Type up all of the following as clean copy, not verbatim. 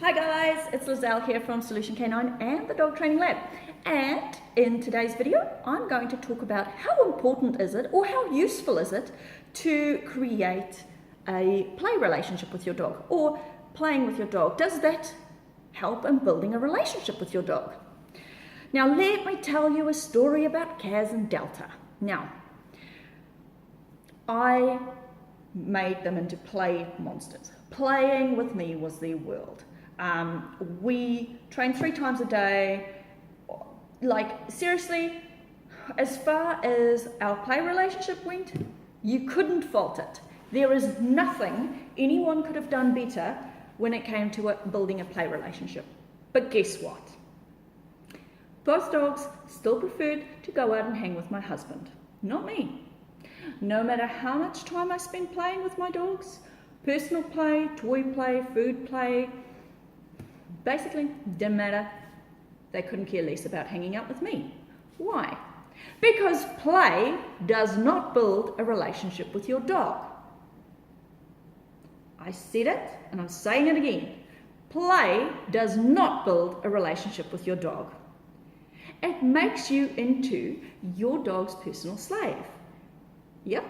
Hi guys, it's Lizelle here from Solution K9 and the Dog Training Lab. And in today's video, I'm going to talk about how important is it or how useful is it to create a play relationship with your dog or playing with your dog. Does that help in building a relationship with your dog? Now let me tell you a story about Kaz and Delta. Now, I made them into play monsters. Playing with me was their world. We trained 3 times a day. Like, seriously, as far as our play relationship went, you couldn't fault it. There is nothing anyone could have done better when it came to building a play relationship. But guess what? Both dogs still preferred to go out and hang with my husband, not me. No matter how much time I spent playing with my dogs, personal play, toy play, food play, basically didn't matter. They couldn't care less about hanging out with me. Why? Because play does not build a relationship with your dog. I said it and I'm saying it again. Play does not build a relationship with your dog. It makes you into your dog's personal slave. Yep,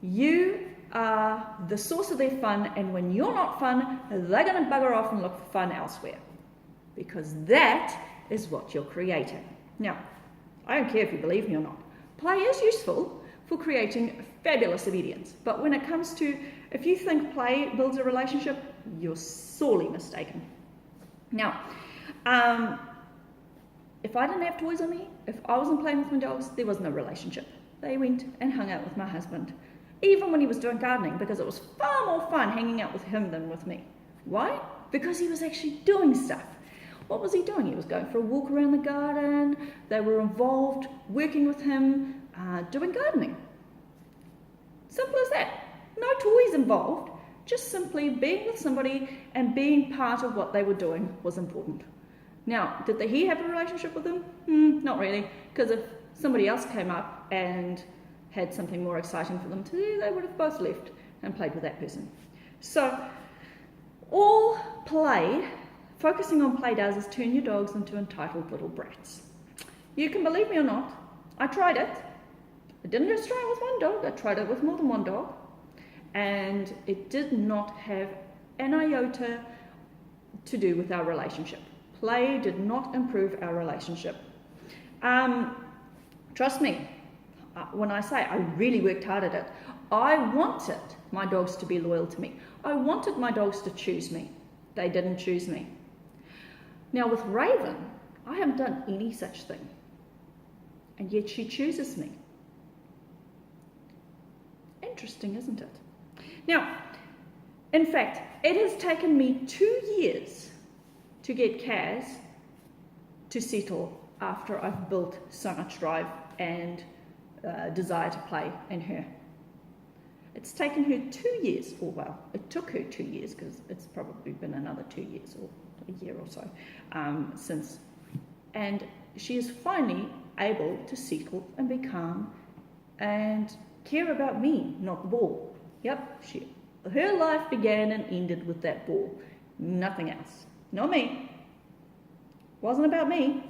you are the source of their fun, and when you're not fun, they're going to bugger off and look for fun elsewhere, because that is what you're creating. Now, I don't care if you believe me or not. Play is useful for creating fabulous obedience, but when it comes to, if you think play builds a relationship, you're sorely mistaken. Now, if I didn't have toys on me, if I wasn't playing with my dogs, there was no relationship. They went and hung out with my husband, even when he was doing gardening, because it was far more fun hanging out with him than with me. Why? Because he was actually doing stuff. What was he doing? He was going for a walk around the garden. They were involved working with him, doing gardening. Simple as that. No toys involved, just simply being with somebody and being part of what they were doing was important. Now, did he have a relationship with them? Not really, because if somebody else came up and had something more exciting for them to do, they would have both left and played with that person. So, all play, focusing on play does is turn your dogs into entitled little brats. You can believe me or not, I tried it. I didn't just try it with one dog, I tried it with more than one dog, and it did not have an iota to do with our relationship. Play did not improve our relationship. Trust me, when I say I really worked hard at it, I wanted my dogs to be loyal to me. I wanted my dogs to choose me. They didn't choose me. Now with Raven, I haven't done any such thing, and yet she chooses me. Interesting, isn't it? Now, in fact, it has taken me 2 years to get Kaz to settle after I've built so much drive and desire to play in her. It's taken her 2 years, or well, it took her 2 years, because it's probably been another 2 years or a year or so since. And she is finally able to settle and be calm and care about me, not the ball. Yep, her life began and ended with that ball. Nothing else. Not me. Wasn't about me.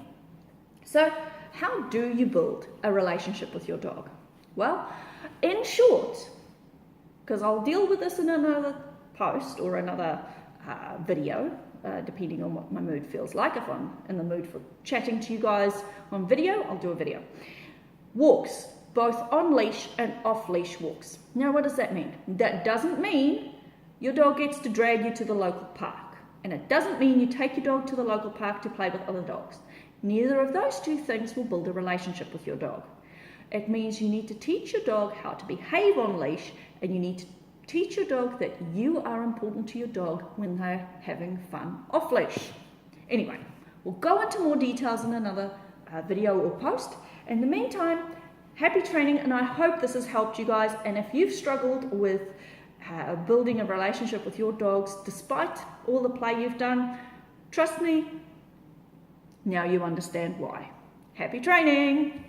So, how do you build a relationship with your dog? Well, in short, because I'll deal with this in another post or another video, depending on what my mood feels like. If I'm in the mood for chatting to you guys on video, I'll do a video. Walks, both on leash and off leash walks. Now, what does that mean? That doesn't mean your dog gets to drag you to the local park. And it doesn't mean you take your dog to the local park to play with other dogs. Neither of those two things will build a relationship with your dog. It means you need to teach your dog how to behave on leash, and you need to teach your dog that you are important to your dog when they're having fun off leash. Anyway, we'll go into more details in another video or post. In the meantime, happy training, and I hope this has helped you guys. And if you've struggled with building a relationship with your dogs despite all the play you've done, trust me, now you understand why. Happy training!